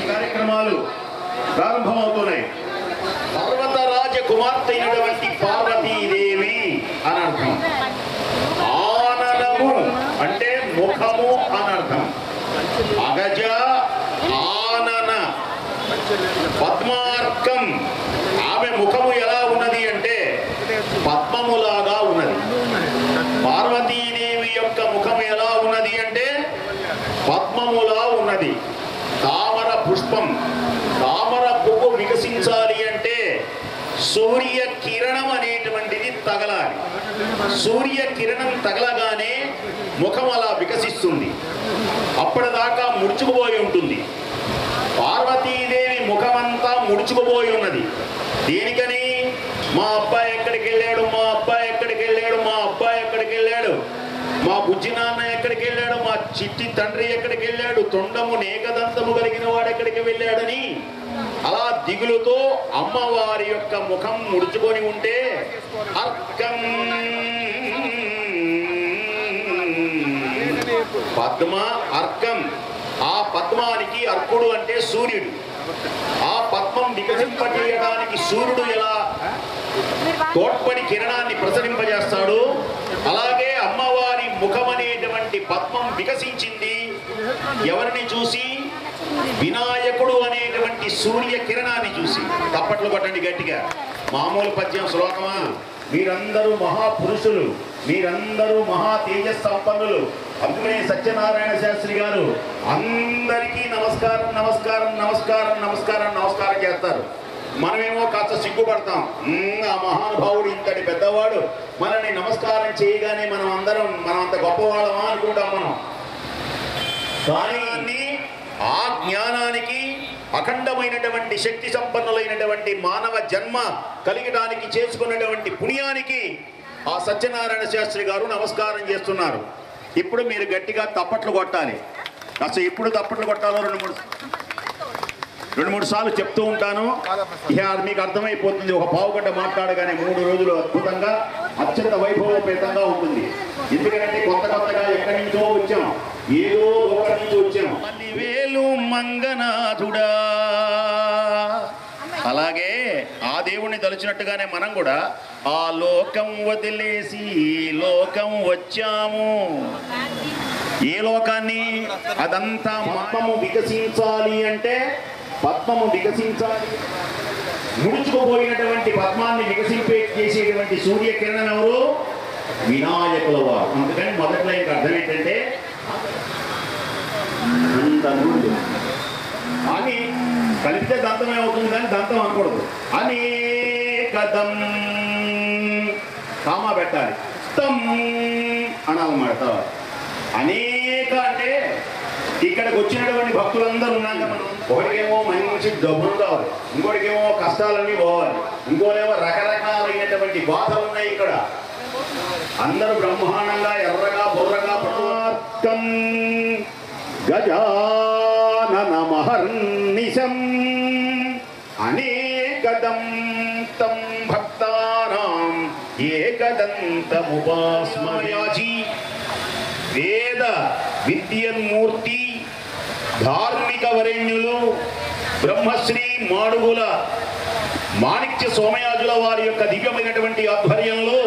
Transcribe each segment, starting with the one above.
కార్యక్రమాలు ప్రారంభమవుతున్నాయి. పర్వతరాజ కుమార్తె అయినటువంటి పార్వతీదేవి అని అర్థం. ఆననము అంటే ముఖము అనర్థం. అగజ ఆనన పద్మార్కం. ఆమె ముఖము ఎలా ఉన్నది అంటే పద్మములాగా ఉన్నది. పార్వతీదేవి యొక్క ముఖం ఎలా ఉన్నది అంటే పద్మములా ఉన్నది. తామర పుష్పం, తామర పువ్వు వికసించాలి అంటే సూర్య కిరణం అనేటువంటిది తగలాలి. సూర్య కిరణం తగలగానే ముఖం అలా వికసిస్తుంది. అప్పటిదాకా ముడుచుకుపోయి ఉంటుంది. పార్వతీదేవి ముఖమంతా ముడుచుకుపోయి ఉన్నది. దేనికని? మా అబ్బాయి ఎక్కడికి వెళ్ళాడు, మా అబ్బాయి ఎక్కడికి వెళ్ళాడు, మా అబ్బాయి ఎక్కడికి వెళ్ళాడు, మా బుజ్జి నాన్న ఎక్కడికి వెళ్ళాడు, మా చిట్టి తండ్రి ఎక్కడికి వెళ్ళాడు, తొండము నేకదంతము కలిగిన వాడు ఎక్కడికి వెళ్ళాడని అలా దిగులుతో అమ్మవారి యొక్క ముఖం ముడుచుకొని ఉంటే అర్కం పద్మ అర్కం. ఆ పద్మానికి అర్కుడు అంటే సూర్యుడు. ఆ పద్మం వికసింపజేయడానికి సూర్యుడు ఎలా తోడ్పడి కిరణాన్ని ప్రసరింపజేస్తాడు, అలాగే అమ్మవారి ముఖం అనేటువంటి పద్మం వికసించింది. ఎవరిని చూసి? వినాయకుడు అనేటువంటి సూర్య కిరణాన్ని చూసి. తప్పట్లు కొట్టండి గట్టిగా. మామూలు పద్యం శ్లోకమా? మీరందరూ మహాపురుషులు, మీరందరూ మహా తేజస్ సంపన్నులు. అందుకనే సత్యనారాయణ శాస్త్రి గారు అందరికీ నమస్కారం నమస్కారం నమస్కారం నమస్కారం నమస్కారం చేస్తారు. మనమేమో కాస్త సిగ్గుపడతాం. ఆ మహానుభావుడు ఇంతటి పెద్దవాడు మనల్ని నమస్కారం చేయగానే మనం అంత గొప్పవాళ్ళమా అనుకుంటాం మనం. కానీ ఆ జ్ఞానానికి, అఖండమైనటువంటి శక్తి సంపన్నులైనటువంటి మానవ జన్మ కలిగడానికి చేసుకున్నటువంటి పుణ్యానికి ఆ సత్యనారాయణ శాస్త్రి గారు నమస్కారం చేస్తున్నారు. ఇప్పుడు మీరు గట్టిగా తప్పట్లు కొట్టాలి. అసలు ఎప్పుడు తప్పట్లు కొట్టాలో రెండు మూడు సార్లు చెప్తూ ఉంటాను. ఇక మీకు అర్థమైపోతుంది. ఒక పావుగంట మాట్లాడగానే 3 రోజులు అద్భుతంగా అత్యంత వైభవోపేతంగా ఉంటుంది. ఎందుకంటే కొత్తగా ఎక్కడి నుంచో వచ్చాం, ఏదో ఒకటి నుంచి వచ్చాం. వేలు మంగనాథుడా. అలాగే ఆ దేవుణ్ణి తలుచినట్టుగానే మనం కూడా ఆ లోకం వదిలేసి లోకం వచ్చాము. ఏ లోకాన్ని? అదంతా పద్మము వికసించాలి అంటే పద్మము వికసించాలి. ముడుచుకుపోయినటువంటి పద్మాన్ని చేసేటువంటి సూర్యకిరణం ఎవరు? వినాయకుల వారు. అందుకని మొదట్లో ఇంక అర్థం ఏంటంటే అంత నుండి అని కలిపితే దంతమే అవుతుంది, కానీ దంతం అనకూడదు. అనేకదం కామా పెట్టాలి. తం అనాలన్నమాట. అనేక అంటే ఇక్కడికి వచ్చినటువంటి భక్తులందరూ ఉన్నాక మనం ఒకటికేమో మంచి డబ్బులు కావాలి, ఇంకోటికేమో కష్టాలన్నీ పోవాలి, ఇంకోనేమో రకరకాలైనటువంటి బాధలు ఉన్నాయి. ఇక్కడ అందరూ బ్రహ్మాండంగా ఎర్రగా బుర్రగా పట్టుకం గజానన మహర్నిశం అనేకదం తం భక్తానాం ఏకదంతముపాస్మయాజి. వేద విద్యన్మూర్తి, ధార్మిక వరేణ్యులు బ్రహ్మశ్రీ మాడుగుల మాణిక్య సోమయాజుల వారి యొక్క దివ్యమైనటువంటి ఆధ్వర్యంలో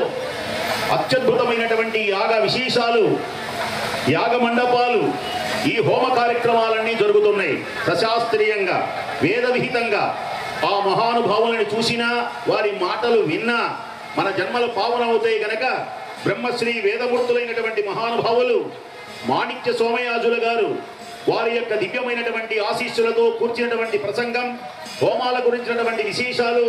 అత్యద్భుతమైనటువంటి యాగ విశేషాలు, యాగ మండపాలు, ఈ హోమ కార్యక్రమాలన్నీ జరుగుతున్నాయి. సశాస్త్రీయంగా వేద విహితంగా ఆ మహానుభావులను చూసినా, వారి మాటలు విన్నా మన జన్మలు పావనవుతాయి గనక బ్రహ్మశ్రీ వేదమూర్తులైనటువంటి మహానుభావులు మాణిక్య సోమయాజుల గారు వారి యొక్క దివ్యమైనటువంటి ఆశీస్సులతో కూర్చున్నటువంటి ప్రసంగం, హోమాల గురించినటువంటి విశేషాలు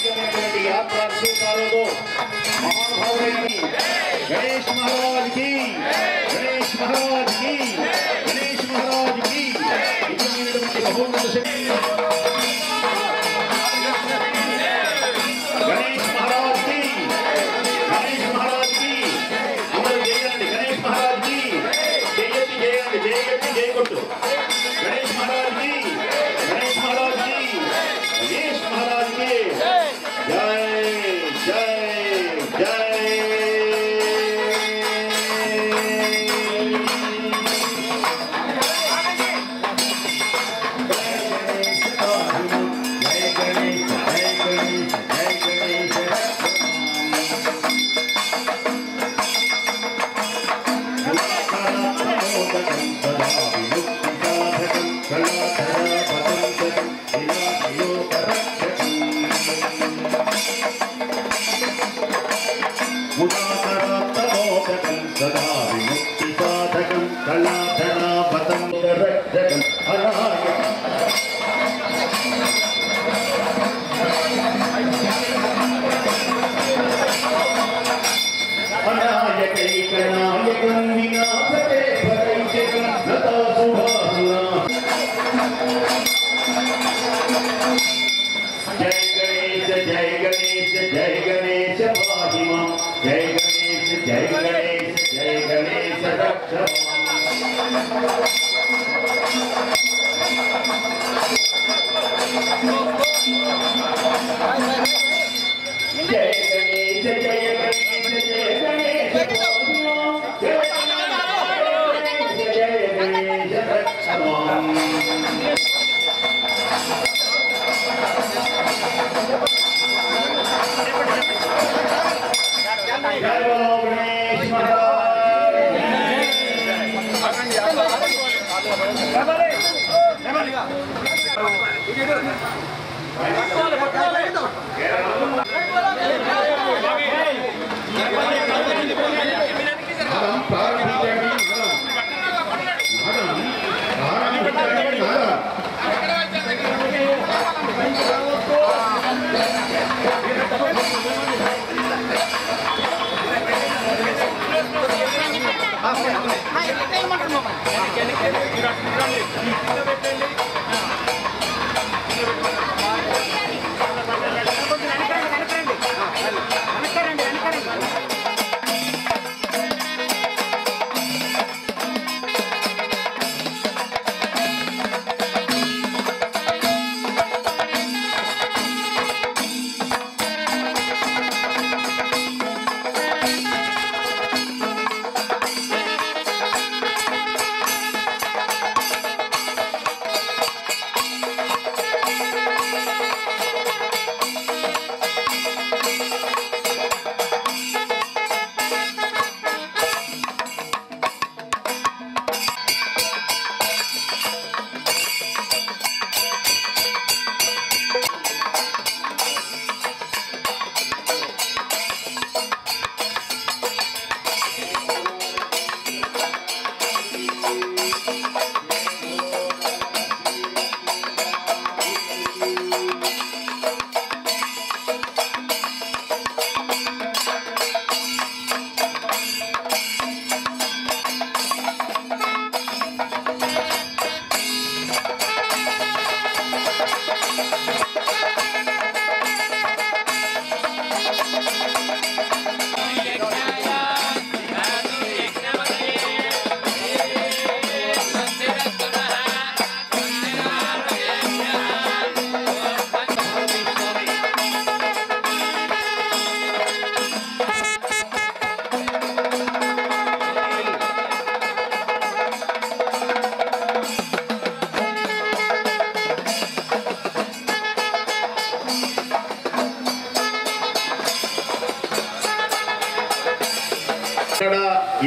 దివ్యమైనటువంటి యాత్రా సూకాలతో మహానుభావుడైన గణేష్ మహారాజ్ కి గణేష్ మహారాజ్ కి గణేష్ మహారాజ్ కి దివ్యమైనటువంటి బహుమత శక్తి గణేష్ మహారాజ్ కి గణేష్ మహారాజ్ కి అందరూ చేయండి గణేష్ మహారాజ్ కి జయతి చేయండి జయతి జయకొట్టు గణేష్ మహారాజ్ కి గణేష్ మహారాజ్ కి గణేష్ మహారాజ్ కి జై జై జై సదా విముక్తి సాధకం కళాధరాపతం రక్షకం అనాయకైకనాయకం వినాశకే పరైకం నతా సుభాసునా జై గణేశ జై గణేశ జై గణేశ పాహి మాం జై గణేశ జై గణేశ జై గణేశ రక్ష జై గణేశ జయ గణేశ జయ గణేశ పాహి మాం జయ గణేశ జయ గణేశ రక్ష మాం జై బలో గణేష్ మహారాజ్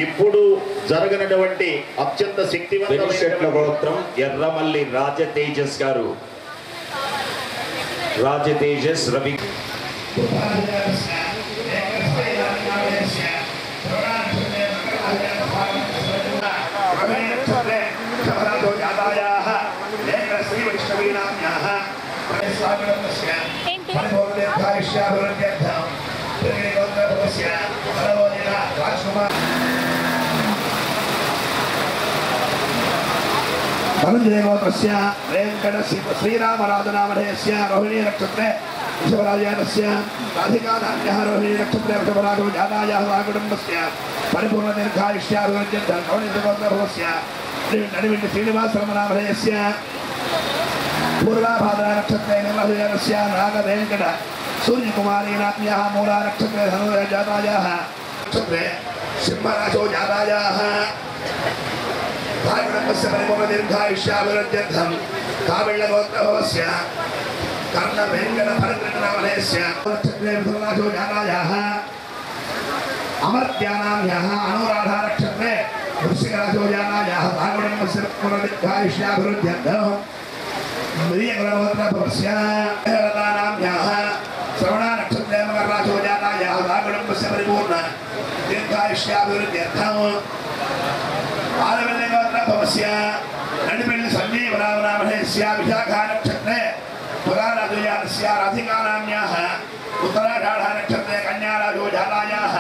ఇప్పుడు జరగనటువంటి అత్యంత శక్తివంతమైన గోత్రం ఎర్రమల్లి రాజతేజస్ గారు రాజతేజస్ రవి శ్రీ వైష్ణవీనామ్యాః ధనంజయగోత్రస్య వెంకట శ్రీరామరాజనామధేయస్య రోహిణీ నక్షత్రే వృషభరాజానస్య రాధికానామ్యః రోహిణీ నక్షత్రే వృషభరాజో జాతాయాः వాకుటుంబస్య పరిపూర్ణ దీర్ఘాయుష్యాభివృద్ధ్యర్థం కౌణితగోత్రభవస్య నడివింటి శ్రీనివాసరమనామధేయస్య పూర్వాభాద్రా నక్షత్రే నిర్వహజనస్య నాగవేంకట సూర్యకుమారీనామ్యः మూలా నక్షత్రే ధనుర్జాతాయాः నక్షత్రే సింహరాజో జాతాయాः भागवतस्य परिपूर्ण दीर्घायुष्याभिवृद्ध्यर्थं काविल्यगोत्रभवस्य कर्णवेंकट भरतनामधेयस्य नक्षत्रे विधुराजो जातायाः अमर्त्यानाम्यः अनुराधा नक्षत्रे वृश्चिकराजो जातायाः भागवतस्य परिपूर्ण दीर्घायुष्याभिवृद्ध्यर्थं मृगगोत्रभवस्य हेरदानाम्यः श्रवणा नक्षत्रे मकरराजो जातायाः भागवतस्य परिपूर्ण दीर्घायुष्याभिवृद्ध्यर्थं आलवल्यगोत्रभवस्य नडिपेल्लि सञ्जीवरामनामधेयस्य विशाखा नक्षत्रे पुराराजोजातस्य राधिकानाम्याः उत्तराषाढा नक्षत्रे कन्याराजो जातायाः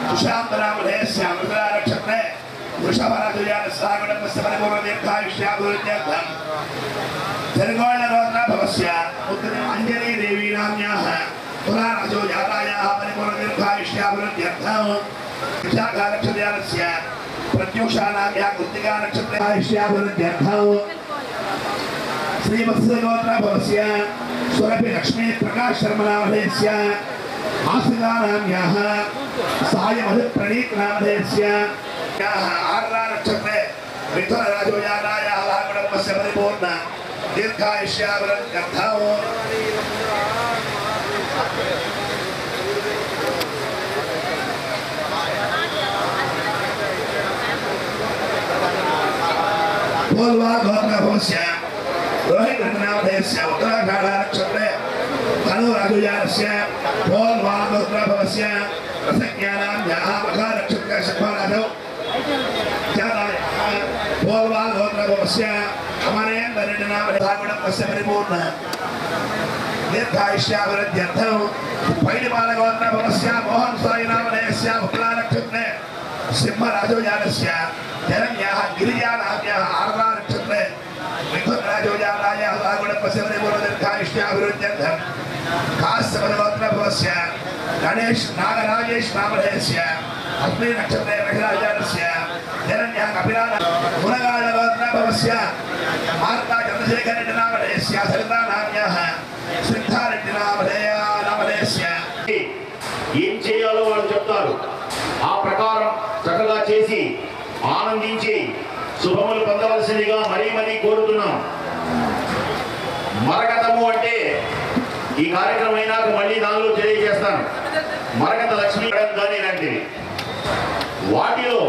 सुशान्तनामधेयस्य मृगला नक्षत्रे वृषभराजोजातस्य कुटुम्बस्य परिपूर्ण दीर्घायुष्याभिवृद्ध्यर्थं तिरुगोळ्ळगोत्रभवस्य अंजनी देवी नाम्याः पुराराजो जातायाः परिपूर्ण दीर्घायुष्याभिवृद्ध्यर्थं विशाखा नक्षत्रस्य प्रत्युषानाम्याः कृत्तिका नक्षत्रे आयुष्याभिवृद्ध्यर्थं श्रीवत्सगोत्रभवस्य सुरभि लक्ष्मी प्रकाश शर्मनामधेयस्य आश्रितानाम्याः सायमधुप्रणीतनामधेयस्य आर्द्रा नक्षत्रे मिथुनराजो जातायाः कुटुम्बस्य परिपूर्ण दीर्घायुष्याभिवृद्ध्यर्थं बोलवा गोत्रभवस्य रोहितनामधेयस्य उत्तराषाढा नक्षत्रे धनुराजोजातस्य बोलवा गोत्रभवस्य रसज्ञानाम्याः मघा नक्षत्रे शर्मराजो जातायाः बोलवा गोत्रभवस्य अमरेन्द्रनामधेयस्य परिपूर्ण दीर्घायुष्याभिवृद्ध्यर्थं पैडिपालगोत्रभवस्य मोहन साईनामधेयस्य मुक्ला नक्षत्रे सिंहराजोजातस्य जनन्याः गिरिजानाम्याः आर्द्रा नक्षत्रे मिथुनराजोजातायाः कुटुम्बस्य परिपूर्ण दीर्घायुष्याभिवृद्ध्यर्थं काश्यपगोत्रभवस्य गणेश नागराजेश नामधेयस्य अग्नि नक्षत्रे रघुराजातस्य जनन्याः कपिलान मुनगाळगोत्रभवस्य मार्ता चन्द्रशेखर नामधेयस्य सरितानाम्याः सिद्धारेड्डी नामधेयस्य ఏం చేయాలో వాళ్ళు చెప్తారు. ఆ ప్రకారం చక్కగా చేసి ఆనందించి శుభములు పొందవలసిందిగా మరీ మరీ కోరుతున్నాం. మరకతము అంటే ఈ కార్యక్రమం అయినాక మళ్ళీ దానిలో తెలియజేస్తాను. మరకత లక్ష్మీ కానీ లాంటివి వాటిలో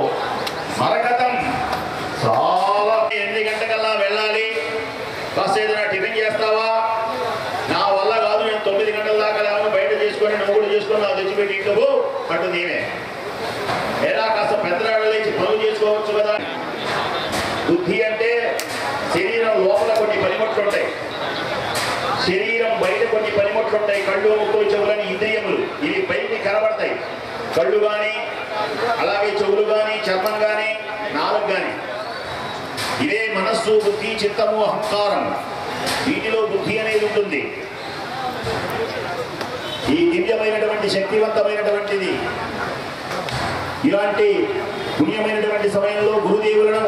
మరకతం చాలా 8 గంటకల్లా వెళ్ళాలి. కాస్త ఏదైనా టిఫిన్ చేస్తావా? నా వల్ల కాదు, నేను 9 గంటల దాకా లేవను, బయట చేసుకొని నువ్వు కూడా చేసుకొని నాకు తెచ్చిపెట్టి ఇంట్లో అంటూ నేనే ఎలా కాస్త పెద్దరాళ్ళు లేచి పనులు చేసుకోవచ్చు కదా. బుద్ధి అంటే శరీరం లోపల కొన్ని పనిముట్లు ఉంటాయి, శరీరం బయట కొన్ని పనిముట్లు ఉంటాయి. కళ్ళు, ముక్కు, చెవులని ఇంద్రియములు ఇవి పైకి కనబడతాయి. కళ్ళు కానీ, అలాగే చెవులు కానీ, చర్మం కానీ, నాలుగు కానీ. ఇదే మనస్సు, బుద్ధి, చిత్తము, అహంకారం. వీటిలో బుద్ధి అనేది ఉంటుంది. ఈ దివ్యమైనటువంటి శక్తివంతమైనటువంటిది. ఇలాంటి పుణ్యమైనటువంటి సమయంలో గురుదేవులను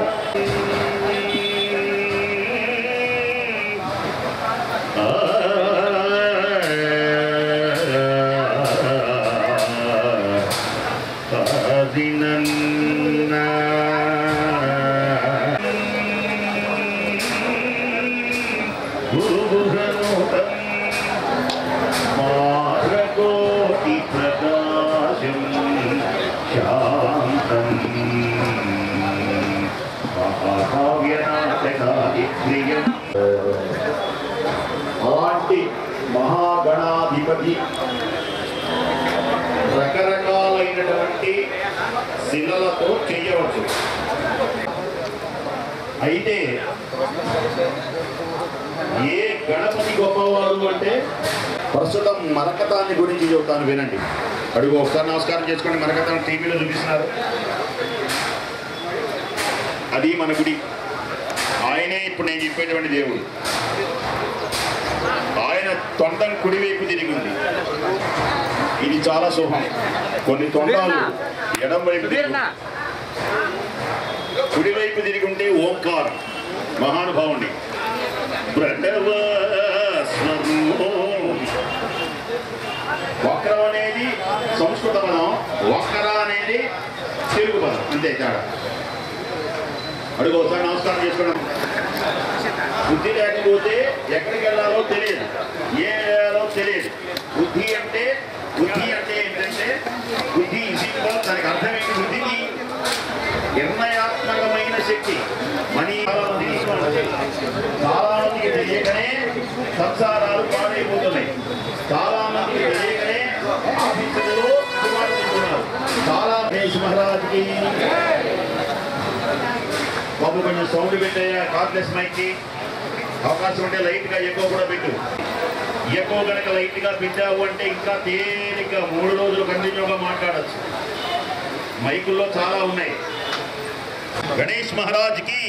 అలాంటి మహాగణాధిపతి రకరకాలైనటువంటి శిలలతో చేయవచ్చు. అయితే ఏ గణపతి గొప్పవాడు అంటే ప్రస్తుతం మరకతాన్ని గురించి చెబుతాను వినండి. అడుగు ఒకసారి నమస్కారం చేసుకోండి. మరకతాన్ని టీవీలో చూపిస్తున్నారు. అది మన గుడి. ఆయనే ఇప్పుడు నేను చెప్పేటువంటి దేవుడు. ఆయన తొండం కుడివైపు తిరిగి ఉంది. ఇది చాలా శుభం. కొన్ని తొండాలు ఎడం వైపు కుడివైపు తిరిగి ఉంటే ఓంకారం మహానుభావుని. వక్రం అనేది సంస్కృత పదం, వక్ర అనేది తెలుగు పదం, అంతే తేడా. అడుగు ఒకసారి నమస్కారం చేసుకోవడం. బుద్ధి లేకపోతే ఎక్కడికి వెళ్ళాలో తెలియదు, ఏ వేయాలో తెలియదు. బుద్ధి అంటే ఏంటంటే బుద్ధి ఈజీగా దానికి అర్థం ఏంటి? బుద్ధికి నిర్ణయాత్మకమైన శక్తి. మనీ చాలా మందికి తెలియకనే సంసారాలు పాడైపోతున్నాయి. చాలా మందికి తెలియకనే ఆఫీసులలో సుమారుతున్నారు. చాలా గణేష్ మహారాజ్కి బాబు కొంచెం సౌండ్ పెట్టాయా? కార్డ్లెస్ మైక్కి అవకాశం ఉంటే లైట్గా ఎక్కువ కూడా పెట్టు. ఎక్కువ కనుక లైట్గా పెట్టావు అంటే ఇంకా తేలిగ్గా 3 రోజులు కంటిన్యూగా మాట్లాడచ్చు. మైకుల్లో చాలా ఉన్నాయి. గణేష్ మహారాజ్కి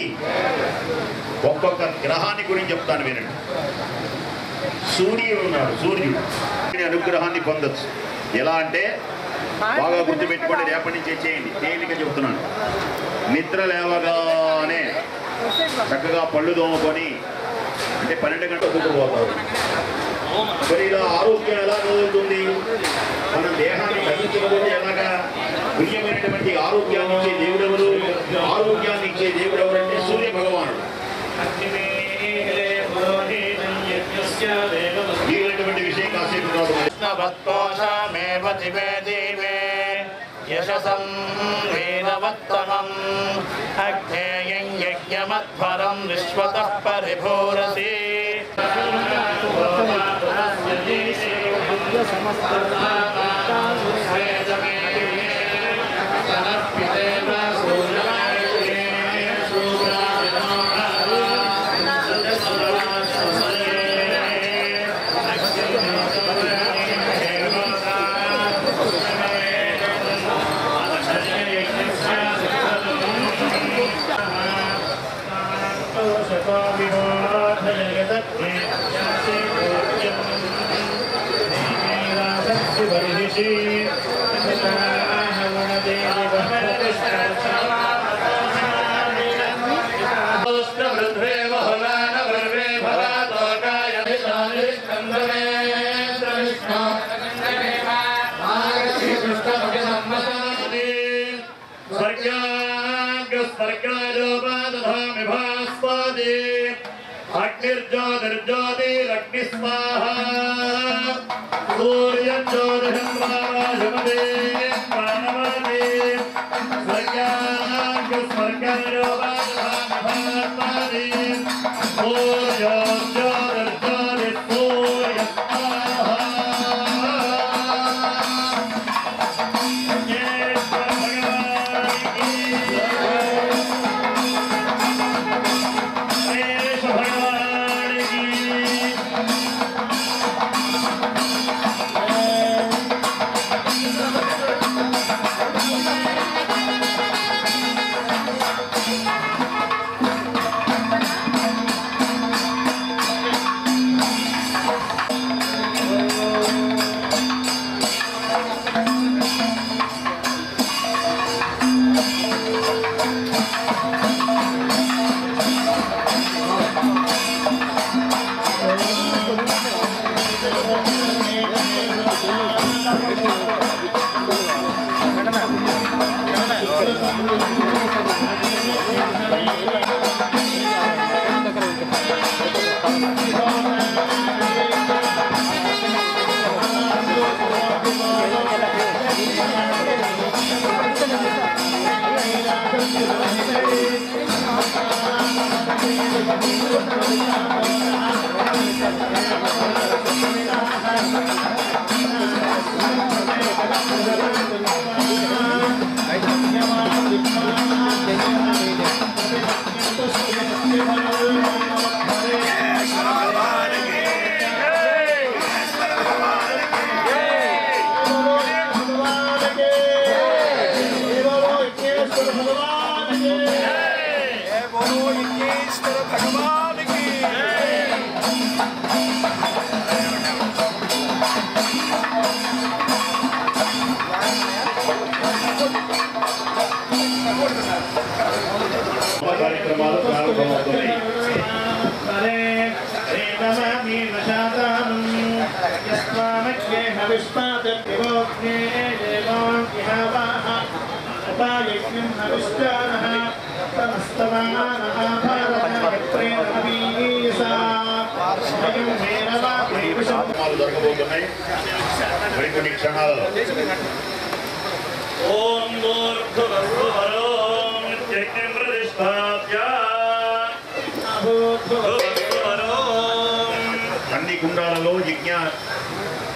ఒక్కొక్క గ్రహాన్ని గురించి చెప్తాను వినండి. సూర్యుడు ఉన్నాడు. సూర్యుడు అనుగ్రహాన్ని పొందొచ్చు. ఎలా అంటే బాగా గుర్తుపెట్టుకోండి, రేపటి నుంచి చేయండి. తేలిక చెబుతున్నాను. నిద్ర లేవగానే చక్కగా పళ్ళు దోముకొని అంటే 12 గంటలకు పోతారు. మరి ఇలా ఆరోగ్యం ఎలా కలుగుతుంది? మన దేహాన్ని తగ్గించకపోతే ఎలాగా? పుణ్యమైనటువంటి ఆరోగ్యాన్ని ఇచ్చే దేవుడు ఎవరు? ఆరోగ్యాన్ని ఇచ్చే దేవుడు ఎవరంటే సూర్య భగవానుడు. ఇలాంటి విషయం కాసేపు యశసం వేదవత్తమం అగ్నేయం యజ్ఞమధ్వరం విశ్వతః పరిభూరసి अग्निर्ज्योतिरग्नि स्वाहा सूर्यज्योतिर्मदे प्राणवदे स्वर्गाग्स्वर्गयोगादे सूर्यज्योतिर्ज्योति सूर्य स्वाहा Yes, దొరకబోతున్నాయి మరికొన్ని క్షణాలలో. ఓం భూర్భువస్సువరోం యజ్ఞం ప్రతిష్ఠాప్య అన్ని కుండాలలో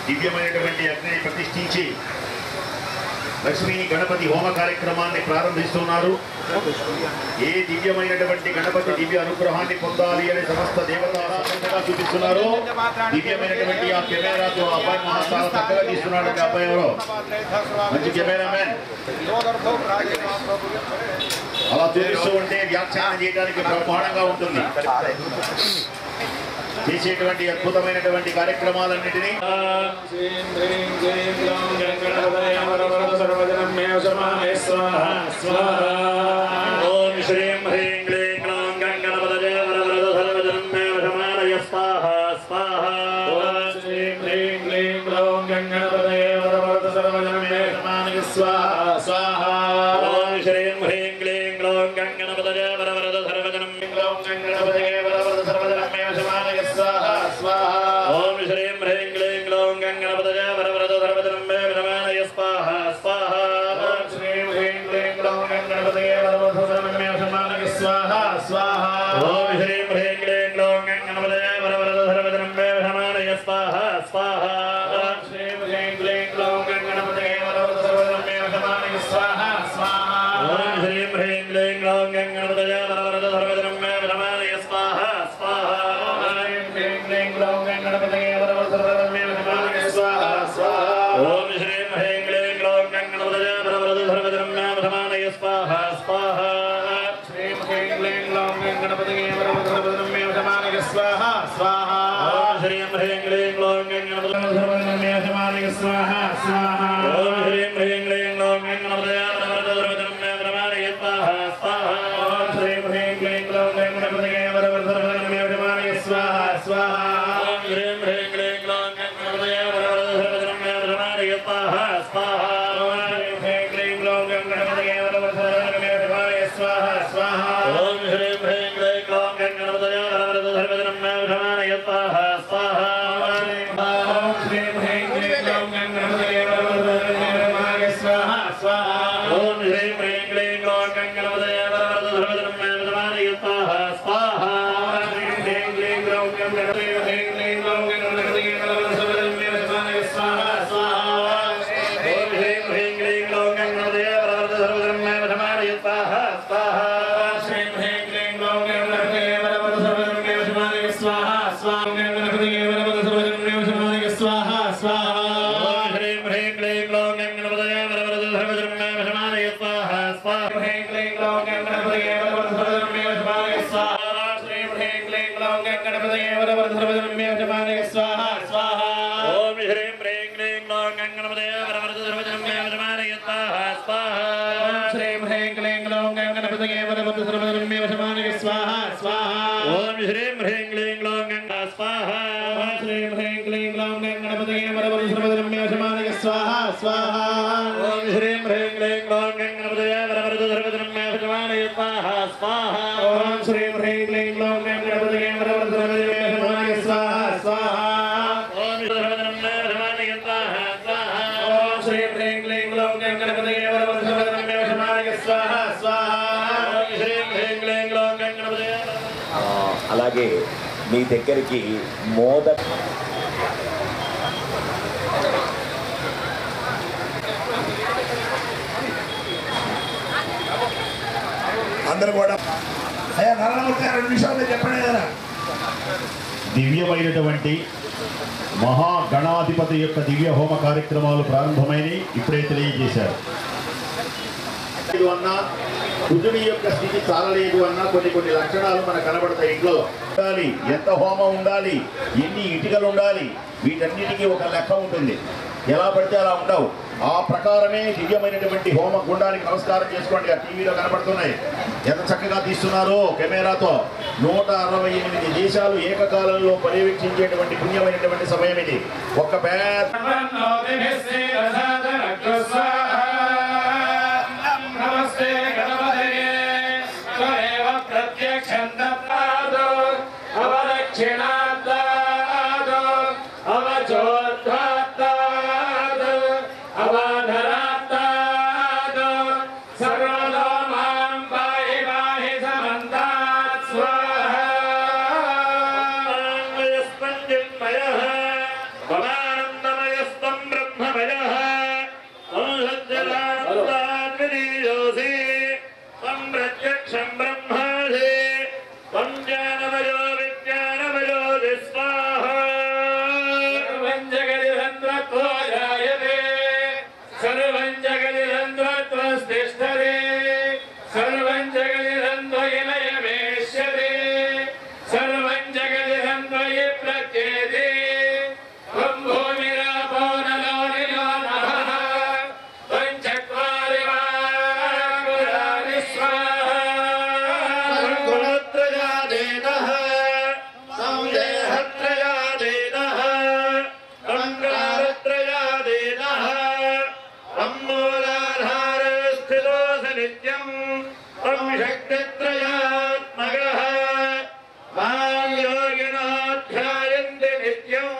దివ్యమైనటువంటి అగ్నిని ప్రతిష్ఠించి లక్ష్మీ గణపతి హోమ కార్యక్రమాన్ని ప్రారంభిస్తున్నారు. ఏ దివ్యమైనటువంటి గణపతి దివ్య అనుగ్రహాన్ని పొందాలి అని సమస్త దేవతగా చూపిస్తున్నారు. దివ్యమైనటువంటి ఆ కెమెరాతో అబ్బాయి చాలా చక్కగా తీస్తున్నాడు. అబ్బాయి ఎవరో మంచి కెమెరామెన్. అలా చూపిస్తూ ఉంటే వ్యాఖ్యానం చేయడానికి బ్రహ్మాండంగా ఉంటుంది. చేసేటువంటి అద్భుతమైనటువంటి కార్యక్రమాలన్నింటినీ ఓం శ్రీం హ్రీం క్లీం గ్లౌం గంగణపతయే వరవరద సర్వజనం మే వశమానయ స్వాహా స్వాహా. ఓం శ్రీం హ్రీం క్లీం గ్లౌం గంగణపతయే వరవరద సర్వజనం మే వశమానయ స్వాహా స్వాహా. ఓం శ్రీం హ్రీం క్లీం గ్లౌం గంగణపతయే వరవరద సర్వజనం గ్లౌం గంగణపతయే వరవరద సర్వజనం మే వశమానయ స్వాహా స్వాహా. ఓం శ్రీం హ్రీం క్లీం గ్లౌం గంగణపతయే వరవరద సర్వజనం మే వశమానయ స్వాహా స్వాహా. ఓం శ్రీం హ్రీం క్లీం గ్లౌం గంగణపతయే వరవరద సర్వజనం మే వశమానయ స్వాహా స్వాహా. ఓం శ్రీం హ్రీం క్లీం గ్లౌం గంగణపతయే వరవరద సర్వజనం మే వశమానయ స్వాహా స్వాహా. ఓం శ్రీం హ్రీం క్లీం గ్లౌం గంగణపతయే వరవరద సర్వజనం మే వశమానయ స్వాహా స్వాహా. ఓం శ్రీం హ్రీం క్లీం గ్లౌం గంగణపతయే వరవరద సర్వజనం మే వశమానయ స్వాహా స్వాహా. ఓం శ్రీం హ్రీం క్లీం గ్లౌం గంగణపతయే వరవరద సర్వజనం మే వశమానయ స్వాహా స్వాహా. ఓం శ్రీం హ్రీం క్లీం గ్లౌం గంగణపతయే వరవరద సర్వజనం మే వశమానయ స్వాహా స్వాహా. శ్రీం హ్రీం క్లీం గ్లౌం గంగణపతయే వరవరద సర్వజనం మే వశమానయ స్వాహా స్వాహా. ఓం శ్రీం హ్రీం క్లీం గ్లౌం గంగణపతయే వరవరద సర్వజనం మే వశమానయ స్వాహా స్వాహా. ఓం శ్రీం హ్రీం క్లీం గ్లౌం గంగణపతయే వరవరద సర్వజనం మే వశమానయ స్వాహా స్వాహా. ఓం శ్రీం హ్రీం క్లీం గ్లౌం గంగణపతయే వరవరద సర్వజనం మే వశమానయ స్వాహా స్వాహా. ఓం శ్రీం హ్రీం క్లీం గ్లౌం గంగణపతయే వరవరద సర్వజనం మే వశమానయ స్వాహా స్వాహా. ఓం శ్రీం హ్రీం క్లీం గ్లౌం గంగణపతయే వరవరద సర్వజనం మే వశమానయ స్వాహా స్వాహా. ఓం శ్రీం హ్రీం క్లీం గ్లౌం గంగణపతయే వరవరద సర్వజనం మే వశమానయ స్వాహా స్వాహా. ఓం శ్రీం హ్రీం క్లీం గ్లౌం గంగణపతయే వరవరద సర్వజనం మే వశమానయ స్వాహా స్వాహా. ఓం శ్రీం హ్రీం క్లీం గ్లౌం గంగణపతయే వరవరద సర్వజనం మే వశమానయ స్వాహా స్వాహా. ఓం శ్రీం హ్రీం క్లీం గ్లౌం గంగణపతయే వరవరద సర్వజనం మే వశమానయ స్వాహా స్వాహా. ఓం శ్రీం హ్రీం క్లీం గ్లౌం గంగణపతయే వరవరద సర్వజనం మే వశమానయ స్వాహా స్వాహా. ఓం శ్రీం హ్రీం క్లీం గ్లౌం గంగణపతయే వరవరద సర్వజనం మే వశమానయ స్వాహా స్వాహా. గంగణపతయే వరవరద సర్వజనం మే వశమానయ స్వాహా స్వాహా. ఓం శ్రీం హ్రీం క్లీం గ్లౌం గంగణపతయే వరవరద సర్వజనం మే వశమానయ స్వాహా స్వాహా. హ్రీం క్లీం గ్లౌం గంగణపతయే వరవరద సర్వజనం మే వశమానయ స్వాహా. శ్రీం హ్రీం క్లీం గ్లౌం గంగణపతయే వరవరద సర్వజనం మే వశమానయ స్వాహా స్వాహా. ఓం శ్రీం హ్రీం క్లీం గ్లౌం గంగణపతయే వరవరద సర్వజనం మే వశమానయ స్వాహా స్వాహా. ఓం శ్రీం హ్రీం క్లీం గ్లౌం గంగణపతయే వరవరద సర్వజనం మే వశమానయ స్వాహా స్వాహా. ఓం శ్రీం హ్రీం క్లీం గ్లౌం గంగణపతయే స్వాహా. ఓం శ్రీం హ్రీం క్లీం గ్లౌం గంగణపతయే వరవరద సర్వజనం మే వశమానయ స్వాహా స్వాహా. ఓం శ్రీం హ్రీం క్లీం గ్లౌం గంగణపతయే వరవరద సర్వజనం మే వశమానయ స్వాహా స్వాహా. ఓం శ్రీం హ్రీం క్లీం గ్లౌం గంగణపతయే వరవరద సర్వజనం మే వశమానయ స్వాహా స్వాహా. ఓం సర్వజనం మే వశమానయ స్వాహా స్వాహా. ఓం శ్రీం హ్రీం క్లీం గ్లౌం గంగణపతయే వరవరద సర్వజనం మే వశమానయ స్వాహా స్వాహా. ఓం శ్రీం హ్రీం క్లీం గ్లౌం గంగణపతయే. అలాగే మీ దగ్గరికి అందరూ కూడా అయ్యా నారాయణమూర్తి గారు 2 నిమిషాలు చెప్పండి కదా. దివ్యమైనటువంటి మహాగణాధిపతి యొక్క దివ్య హోమ కార్యక్రమాలు ప్రారంభమైనవి ఇప్పుడే తెలియజేశారు. అన్నా బుద్ధుడి యొక్క స్థితి చాలలేదు అన్నా కొన్ని లక్షణాలు మనకు కనబడతాయి. ఇంట్లో ఉండాలి, ఎంత హోమం ఉండాలి, ఎన్ని ఇటుకలు ఉండాలి, వీటన్నిటికీ ఒక లెక్క ఉంటుంది. ఎలా పడితే అలా ఉండవు. ఆ ప్రకారమే దివ్యమైనటువంటి హోమ గుండానికి నమస్కారం చేసుకోండి. ఆ టీవీలో కనబడుతున్నాయి, ఎంత చక్కగా తీస్తున్నారో కెమెరాతో. 168 దేశాలు ఏకకాలంలో పర్యవేక్షించేటువంటి పుణ్యమైనటువంటి సమయం ఇది. ఒక్క పెద్ద నమస్తే గణపతయే త్వమేవ ప్రత్యక్షం దత్తాదో అవదక్షిణాత్తాదో అవచోద్ధాత్తాదో అవధరాత్తాదో సర్వదో మాం పాహి పాహి సమంతాత్ స్వాహా మయస్పంజన్మయః పరానందమయస్తం బ్రహ్మమయః సంజలానందాన్విదీయోసి సంప్రత్యక్షం బ్రహ్మాసి పంచానమయో విజ్ఞానమయో స్వాహా సర్వం జగదిరంధ్రత్వో జాయతే సర్వం జగదిరంధ్రత్వస్తిష్ఠతే సర్వం జగదిరంధ్వయనయమేష్యతే సర్వం జగదిరంధ్వయి ప్రత్యేతే త్వం భూమిరాపో నలో నిలో నభః త్వం చత్వారి వాగ్వరాని స్వాహా గుణత్రయాదేనః సందేహత్రయాదేనః సంకారత్రయాదేనః అమ్మూలాధారస్థితోऽసి నిత్యం త్వం శక్తిత్రయాత్మకः మాం యోగినో ధ్యాయంతి నిత్యం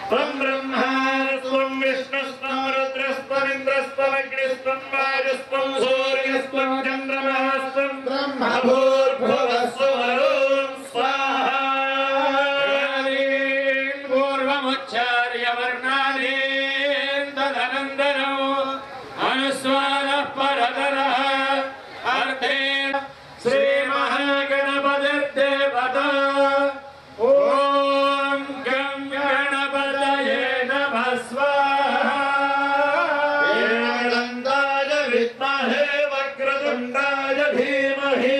త్వం బ్రహ్మా త్వం విష్ణుస్త్వం రుద్రస్త్వం అగ్నిస్త్వం వాయుస్త్వం సూర్యస్త్వం చంద్రమస్త్వం బ్రహ్మభూర్భువస్సువరుం స్వాహా పూర్వముచ్చార్య వర్ణాదీన్ తదనంతరం అనుస్వారః పరతరః అర్థే శ్రీ మహాగణపతిర్దేవతా ఓం గం గణపతయే నమః స్వాహా ఏకదంతాయ విద్మహే వక్రతుండాయ ధీమహి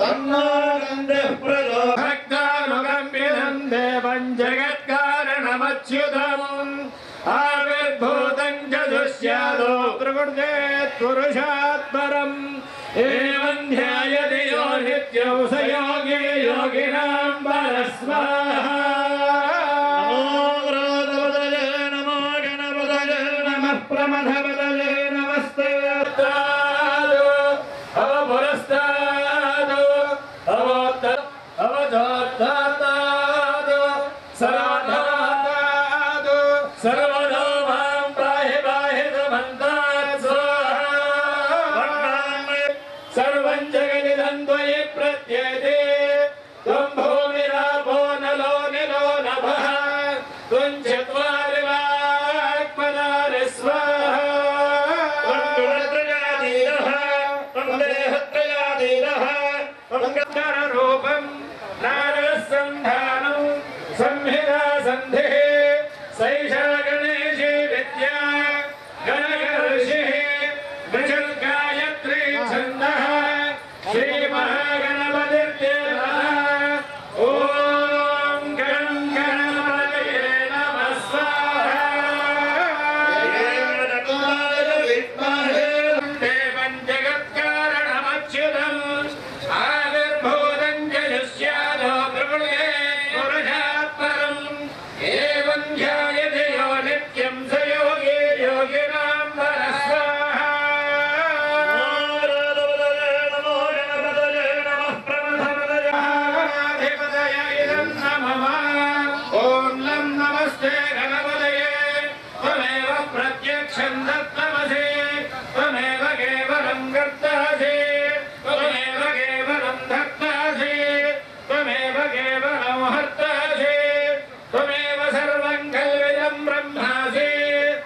తన్నో గణపతిః ప్రచోదయాత్ భక్తానుగమ్యం దేవం జగత్కారణమచ్యుతం ఆవిర్భూతం చ దృశ్యాదో త్రిగుణేత్ పురుషాత్పరం ఏవం ధ్యాయతి యో నిత్యం స యోగి యోగినాం పరస్వాహా నమో గ్రహపతయే నమో గణపతయే నమః ప్రమథపతయే నమస్తే అవపురస్తాదో అవధోత్తాదో సర్వధాతాదో సర్వదో మాం పాహి పాహి సమంతాత్ స్వాహా సర్వం జగదిదంత్వయి ప్రత్యేతే త్వం భూమిరాపో నలో నిలో నభః త్వం చత్వారి వాక్పదాని స్వాహా త్వం గుణత్రయాదీనః త్వం దేహత్రయాదీనః త్వం రూపం నారసంధానం సంహితా సంధిః సైషా గణేశీ విద్యా గణగర్షిః మృజల్ గాయత్రీ ఛందః శ్రీ మహాగణపతిర్దేవతా ఓం గం గణపతయే నమః స్వాహా ఏకదంతాయ విద్మహే దేవం జగత్కారణమచ్యుతం ఆవిర్భూతం చ దృశ్యాదో త్రిగుణేత్ పురుషాత్పరం ఏవం ధ్యాయతి యో నిత్యం స యోగి యోగినాం పరస్వాహా నమో గణపతయే నమః ప్రమథపతయే మహాధిపతయే ఇదం నమః ఓం లం నమస్తే గణపతయే త్వమేవ ప్రత్యక్షం దత్తమసి త్వమేవ కేవలం కర్తాసి త్వమేవ కేవలం ధర్తాసి త్వమేవ కేవలం హర్తాసి త్వమేవ సర్వం కల్విదం బ్రహ్మాసి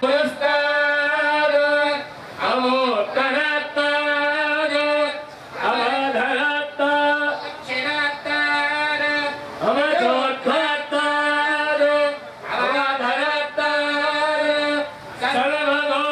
పురస్తాదో అవోత్తరాత్తాదో అవధరాత్తా దక్షిణాత్తాదో అవచోద్ధాత్తాదో అవధరాత్తాదో సర్వదో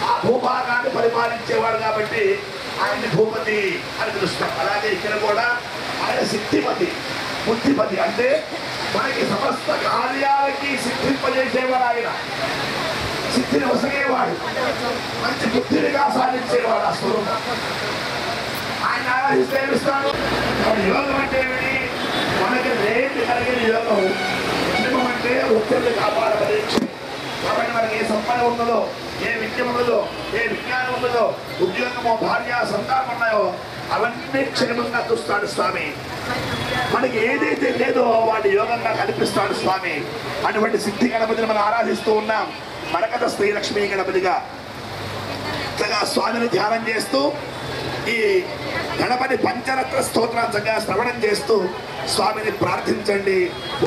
ఆ భూభాగాన్ని పరిపాలించేవాడు కాబట్టి ఆయన్ని భూపతి అని పిలుస్తాం. అలాగే ఇక్కడ కూడా ఆయన సిద్ధిపతి, బుద్ధిపతి, అంటే మనకి సమస్త కార్యాలకి సిద్ధింపజేసేవాడు ఆయన. సిద్ధిని వసగేవాడు, మంచి బుద్ధి వికాసాన్ని ఇచ్చేవాడు ఆ స్వరూపం. ఆయన ఆరాధిస్తే ఇస్తాడు. యోగం అంటే ఏమిటి? మనకి రేపు కలిగిన యోగం. ఉద్యమం అంటే ఉద్యమం కాపాడబడే. కాబట్టి మనకి ఏ సంపద ఉన్నదో, ఏ విద్య ఉన్నదో, ఏ విజ్ఞానం ఉన్నదో, ఉద్యోగమో, భార్య, సంతానం ఉన్నాయో అవన్నీ క్షేమంగా చూస్తాడు స్వామి. మనకి ఏదైతే లేదో వాటి యోగంగా కల్పిస్తాడు స్వామి. అటువంటి సిద్ధి గణపతిని మనం ఆరాధిస్తూ ఉన్నాం. మరకత శ్రీలక్ష్మీ గణపతిగా చక్కగా స్వామిని ధ్యానం చేస్తూ ఈ గణపతి పంచరత్న స్తోత్రాన్ని చక్కగా శ్రవణం చేస్తూ స్వామిని ప్రార్థించండి.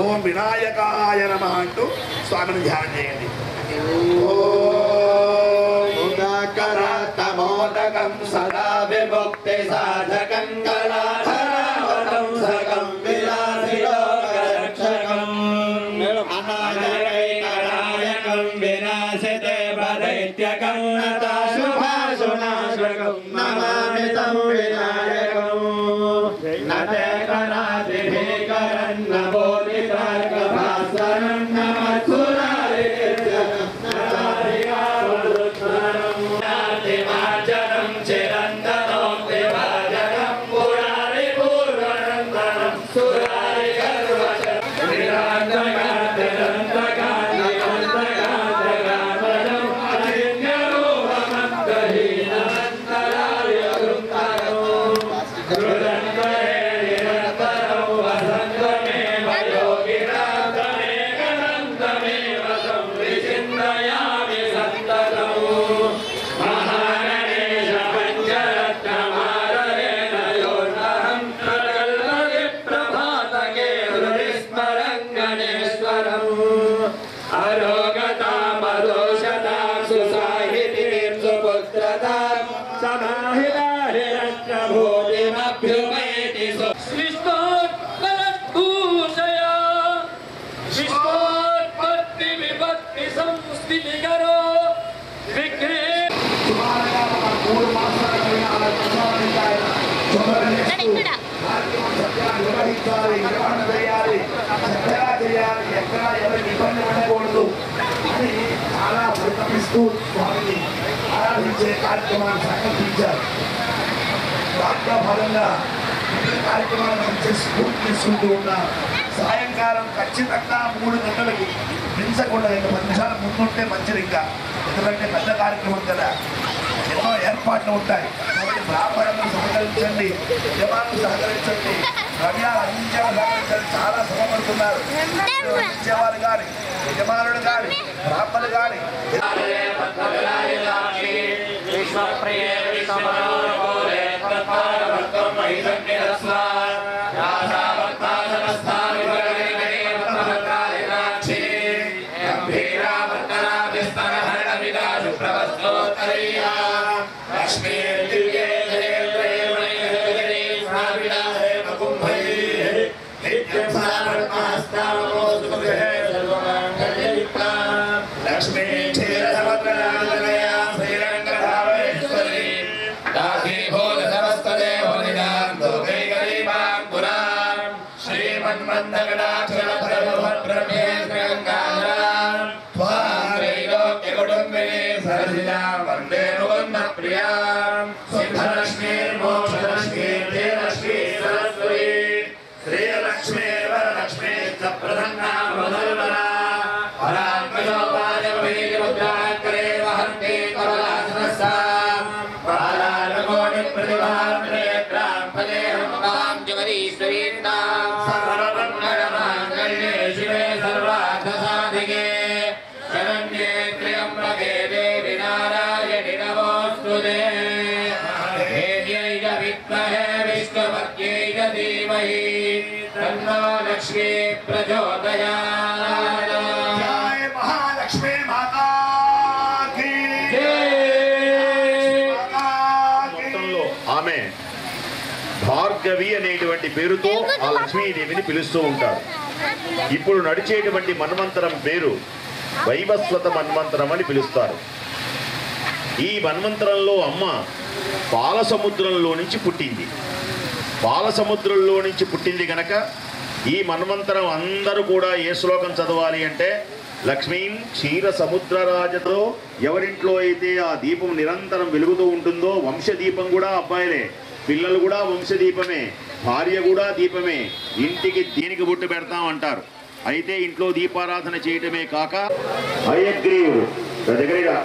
ఓం వినాయకాయ నమః అంటూ స్వామిని ధ్యానం చేయండి. మోదకం సదా విముక్తి సాధకం కళాధరావతం సకం విలాసిలోకరక్షకం అనాయకైకనాయకం వినాశతే పదైత్యకం నతాశుభాశునాశకం నమామి తం వినాయకం నతే కరాతిభీకరం నభోదితార్కభాస్వరం నమత్సురారిత్యకం నరాధికావరుద్ధరం చిరంతరం దివాజనం పురారి పూర్వనందనం సురారి గర్వచరం నిరాంతకాంతకాంతకాంతకాంతకాంతకాంతరం అజిన్యరూపమంతహీనమంతరాయ వృందరం కృదంతరే నిరంతరం వసంతమేవ యోగినాంతమేకనంతమేవ సంవిచిందయామి సంతతం మహాగణేశ పంచరత్నమాలయేన యోర్నహం ప్రకల్పతి ప్రభాతకే హృది స్మరం గణేశ్వరం అరోగతామదోషతాం సుసాహితీం సుపుత్రతాం సమాహితాహిరత్నభూతిమభ్యుమేతి సృష్టోత్పలద్భూషయా విశ్వోత్పత్తి విపత్తి సంస్థితికరో విఘ్నే సుమారుగా ఒక 3 మాసాల పైన అలా ప్రసాదానికి ఆయన చొరవ చేస్తూ కార్యక్రమం చక్కగా నిర్వహించాలి, నిర్వహణ చేయాలి, చక్కగా చేయాలి, ఎక్కడ ఎవరికి ఇబ్బంది పడకూడదు అని చాలా పరితపిస్తూ స్వామిని ఆరాధించే కార్యక్రమాన్ని సంకల్పించారు. దాంట్లో భాగంగా ఈ కార్యక్రమాన్ని మంచి స్ఫూర్తి తీసుకుంటూ ఉన్నాం. సాయంకాలం ఖచ్చితంగా 3 గంటలకి మించకుండా 10 నిమిషాల ముందుంటే మంచిది. ఇంకా ఎందుకంటే పెద్ద కార్యక్రమం కదా, ఎన్నో ఏర్పాట్లు ఉంటాయి. కాబట్టి బ్రాహ్మణులు సహకరించండి, యజమానులు సహకరించండి, ద్రవ్యాలు అందించేవారు సహకరించండి. చాలా శ్రమపడుతున్నారు అందించేవారు కానీ, యజమానులు కానీ, బ్రాహ్మణులు కానీ. విశ్వప్రియే విశ్వమనోరఘోరే తత్పారభక్తం మహితంగిరస్వ రాధాభక్తాసనస్థాని భగవతిగణే భక్తభక్తాదినాక్షి గంభీరావర్తనాభిస్తనహరణమిదా శుభ్రవస్తోత్తరీయా లక్ష్మీర్దివ్యే జయేంద్రే మణిగణే స్నాపిడాహే మకుంభైః నిత్యం సావర్ణాస్తామోస్తుతే సర్వమంగళయుక్తాం లక్ష్మీ క్షీరసముద్రనాథనయా శ్రీరంగధామేశ్వరీ దాసీభూతసమస్తదేవనిదాం లోకైకదీపాం పురాం శ్రీమన్మందగణాక్షరభద్రభద్రమే శ్రీగంగాధరాం త్వాం త్రైలోక్యకుటుంబినీ సరసిజాం వందే ముకుందప్రియాం సిద్ధలక్ష్మీర్మోక్షలక్ష్మీర్జయలక్ష్మీ సరస్వతీ శ్రీలక్ష్మీ వరలక్ష్మీ చ ప్రసన్నాం వదల్వనా పరాత్మయోపాయమేముద్రాకరే వహంతే కమలాసనస్సాం బాలాలకోటి ప్రతిభాం నేత్రాం పదేహం మాం జగదీశ్వరీర్నాం సర్వమంగళమాంగళ్యే శివే సర్వార్థసాధికే శరణ్యే త్ర్యంబకే దేవి నారాయణి నమోస్తుతే దేవ్యై చ విద్మహే విష్ణుపత్యై చ ధీమహి తన్నో లక్ష్మీ ప్రచోదయాత్. జయ మహాలక్ష్మీ మాతా కీ మాతా కీ. ఆమె భార్గవి అనేటువంటి పేరుతో ఆ లక్ష్మీదేవిని పిలుస్తూ ఉంటారు. ఇప్పుడు నడిచేటువంటి మన్వంతరం పేరు వైవస్వత మన్వంతరం అని పిలుస్తారు. ఈ మన్వంతరంలో అమ్మ పాల సముద్రంలో నుంచి పుట్టింది. పాల సముద్రంలో నుంచి పుట్టింది కనుక ఈ మన్వంతరం అందరూ కూడా ఏ శ్లోకం చదవాలి అంటే లక్ష్మీం క్షీర సముద్రరాజతో ఎవరింట్లో అయితే ఆ దీపం నిరంతరం వెలుగుతూ ఉంటుందో, వంశదీపం కూడా అబ్బాయిలే, పిల్లలు కూడా వంశదీపమే, భార్య కూడా దీపమే, ఇంటికి దీనికి బొట్టు పెడతాం అంటారు. అయితే ఇంట్లో దీపారాధన చేయటమే కాక హయగ్రీవుడు దగ్గరగా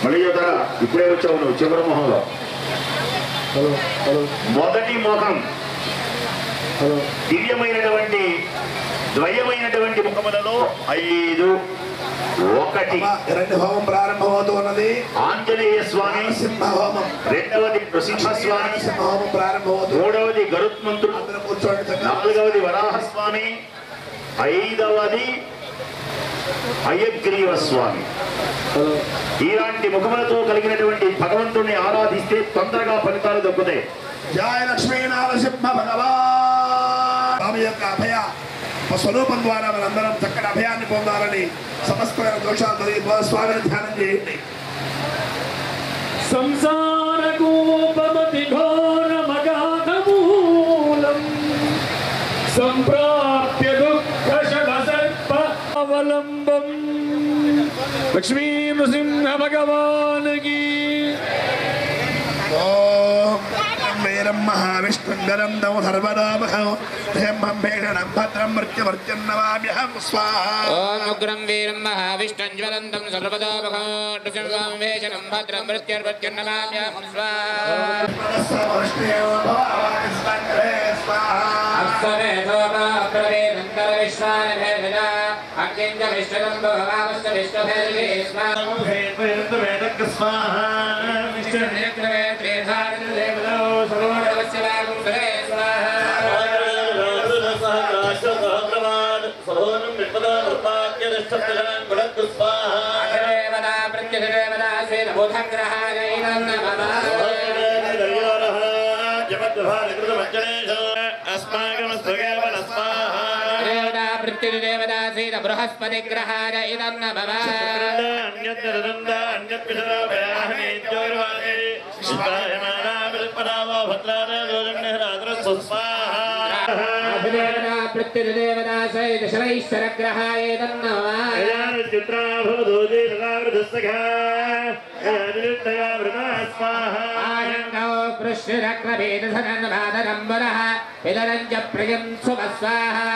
మళ్ళీ చెబుతారా, ఇప్పుడే వచ్చావు నువ్వు చివరి మొహంలో. మొదటి మొహం దివ్యమైనటువంటి ద్వయమైనటువంటి ముఖములలో 5 1 రెండు హోమం ప్రారంభమవుతూ ఉన్నది. ఆంజనేయ స్వామి సింహ హోమం, రెండవది నృసింహస్వామి, సింహ హోమం ప్రారంభమవుతూ, మూడవది గరుత్మంతుడు, అందరూ కూర్చోండి చక్కగా. నాలుగవది వరాహస్వామి, 5వది హయగ్రీవ స్వామి. ఇలాంటి ముఖములతో కలిగినటువంటి భగవంతుణ్ణి ఆరాధిస్తే తొందరగా ఫలితాలు దక్కుతాయి. జయ లక్ష్మీ నరసింహ భగవాన్. స్వామి యొక్క అభయ స్వరూపం ద్వారా మనందరం చక్కటి అభయాన్ని పొందాలని సమస్త దోషాలు తొలగి స్వామిని ధ్యానం చేయండి. సంసారకోపమతి ఘోరమగాధమూలం సంప్రాప్య దుఃఖశవసర్ప అవలంబం. లక్ష్మీ నృసింహ భగవానికి ఓం వీరం మహావిష్ణుంగరం దౌ సర్వదామహం బ్రహ్మం భేషణం భద్రం మృత్యుమర్త్యున్నవామ్యహం స్వాహా. ఓం ఉగ్రం వీరం మహావిష్ణుం జ్వలంతం సర్వతోముఖం నృసింహం వేషణం భద్రం మృత్యుర్మృత్యుర్నమామ్యహం స్వాహా. బృహస్పతి గ్రహాయ ఇదం నమః. శరైశ్వర గ్రహాయ ఇదం నమః. కృష్ణరక్రవేదధనన్వాదనంబరః విదరంజ ప్రియం సుమస్వాహా.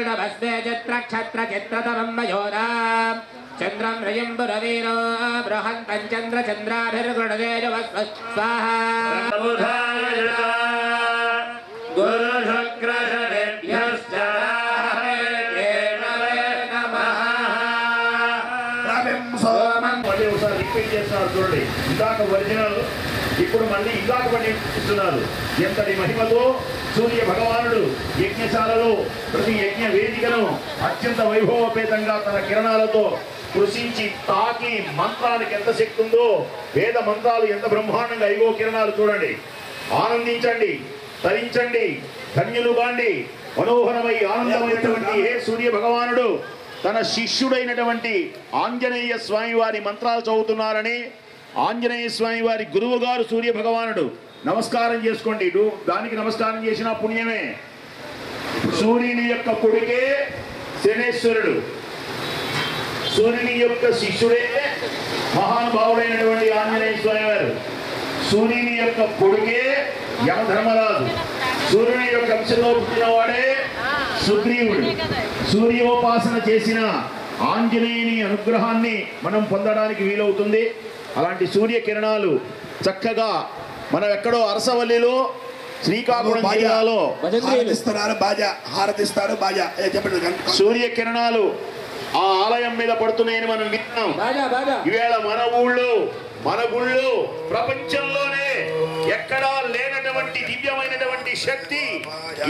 నమస్తే చిత్రక్షత్ర చిత్రతమం మయోరాం చంద్రం రయం పురవీరో బృహంతం చంద్ర చంద్రాభిర్గృణదేవ స్వాహా. మళ్ళీ ఒకసారి రిపీట్ చేస్తున్నారు చూడండి. ఇందాక ఒరిజినల్, ఇప్పుడు మళ్ళీ ఇందాక పండిస్తున్నారు. ఎంతటి మహిమతో సూర్య భగవానుడు యజ్ఞశాలలో ప్రతి యజ్ఞ వేదికను అత్యంత వైభవపేతంగా తన కిరణాలతో కృషించి తాకి మంత్రానికి ఎంత శక్తి ఉందో, వేద మంత్రాలు ఎంత బ్రహ్మాండంగా ఐగో కిరణాలు చూడండి. ఆనందించండి, తరించండి, ధన్యులు కాండి. మనోహరమై ఆనందమైనటువంటి హే సూర్య భగవానుడు తన శిష్యుడైనటువంటి ఆంజనేయ స్వామి వారి మంత్రాలు చదువుతున్నారని ఆంజనేయ స్వామి వారి గురువు గారు సూర్య భగవానుడు. నమస్కారం చేసుకోండి. దానికి నమస్కారం చేసిన పుణ్యమే. సూర్యుని యొక్క కొడుకే శనేశ్వరుడు, సూర్యుని యొక్క శిష్యుడే మహానుభావుడైనటువంటి ఆంజనేయ స్వామి వారు. సూర్యుని యొక్క కొడుకే యమధర్మరాజు, సూర్యుని యొక్క అంశంలో పుట్టినవాడే సుగ్రీవుడు. సూర్యోపాసన చేసిన ఆంజనేయుని అనుగ్రహాన్ని మనం పొందడానికి వీలవుతుంది. అలాంటి సూర్య కిరణాలు చక్కగా మనం ఎక్కడో అరసవల్లిలో శ్రీకాకుళం జిల్లాలో హారతిస్తారు బాజా చెప్పండి. సూర్య కిరణాలు ఆ ఆలయం మీద పడుతున్నాయని మనం విన్నాం. ఈవేళ మన గుళ్ళు ప్రపంచంలోనే ఎక్కడా లేనటువంటి దివ్యమైనటువంటి శక్తి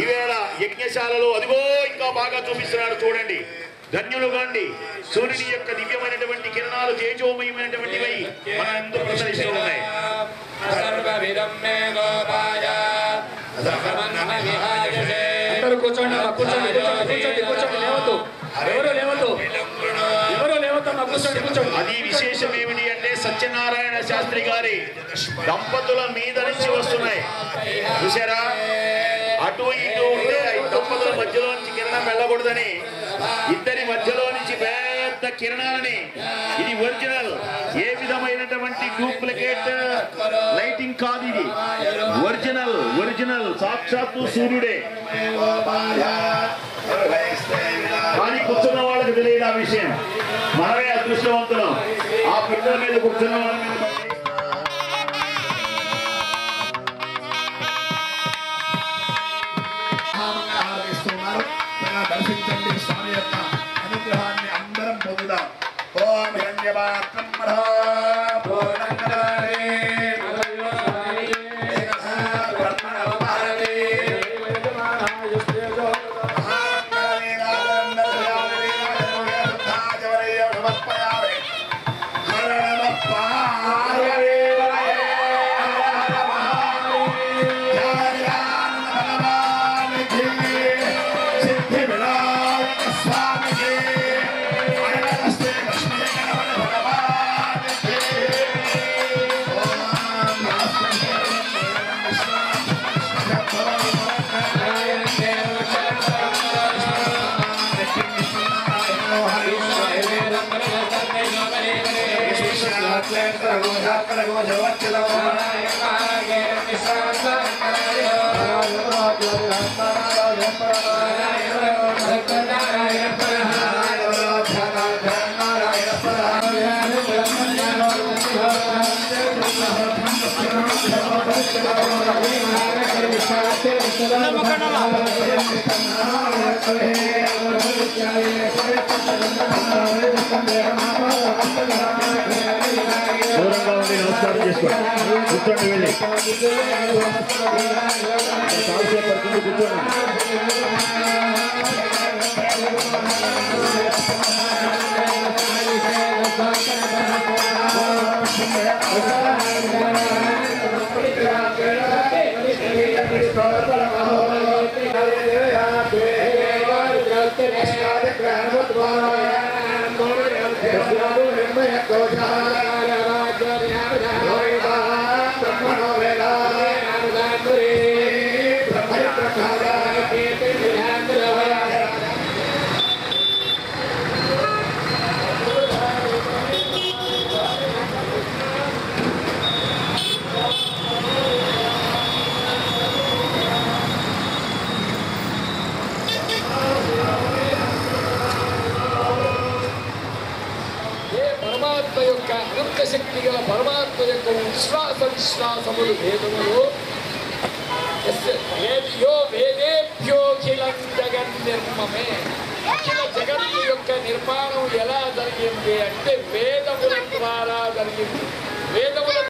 ఈవేళ యజ్ఞశాలలో అదిగో ఇంకా బాగా చూపిస్తున్నారు చూడండి. ధన్యులు కాండి. సూర్యుని యొక్క దివ్యమైనటువంటి కిరణాలు తేజోమయమైనటువంటివై మన ఎందుకు ప్రసరిస్తూ ఉన్నాయి. అందరూ కూర్చోండి, కూర్చోండి, కూర్చోండి, కూర్చోండి, కూర్చోండి, లేవద్దు, ఎవరు లేవద్దు, ఎవరు లేవద్దమ్మా, అది విశేషం ఏమిటి అంటే సత్యనారాయణ శాస్త్రి గారి దంపతుల మీద నుంచి వస్తున్నాయి. చూసారా, అటు ఇటు ఉంటే దంపతుల మధ్యలో నుంచి కిరణం వెళ్ళకూడదని ఇద్దరి మధ్యలో నుంచి పెద్ద కిరణాలని, ఇది ఒరిజినల్, ఏ విధమైనటువంటి డూప్లికేట్ లైటింగ్ కాదు, ఇది ఒరిజినల్ సాక్షాత్తు సూర్యుడే. కానీ కూర్చున్న వాళ్ళకి తెలియదు ఆ విషయం. మనమే అదృష్టవంతులం. ఆ పిల్లల మీద కూర్చున్న వాళ్ళ మీద దర్శించండి. స్వామి యొక్క అనుగ్రహాన్ని అందరం పొందుదాం. ఓం హిరణ్యపాత్రం దూరంగా ఉండి నమస్కారం చేసుకోండి. కూర్చోండి, వెళ్ళి చాలాసేపు పడుతుంది, కూర్చోండి. శక్తి గల పరమాత్మ యొక్క విశ్వాసములు వేదములు వేదేభ్యోఖిలం జగన్ నిర్మమే. అఖిల జగత్తు యొక్క నిర్మాణం ఎలా జరిగింది అంటే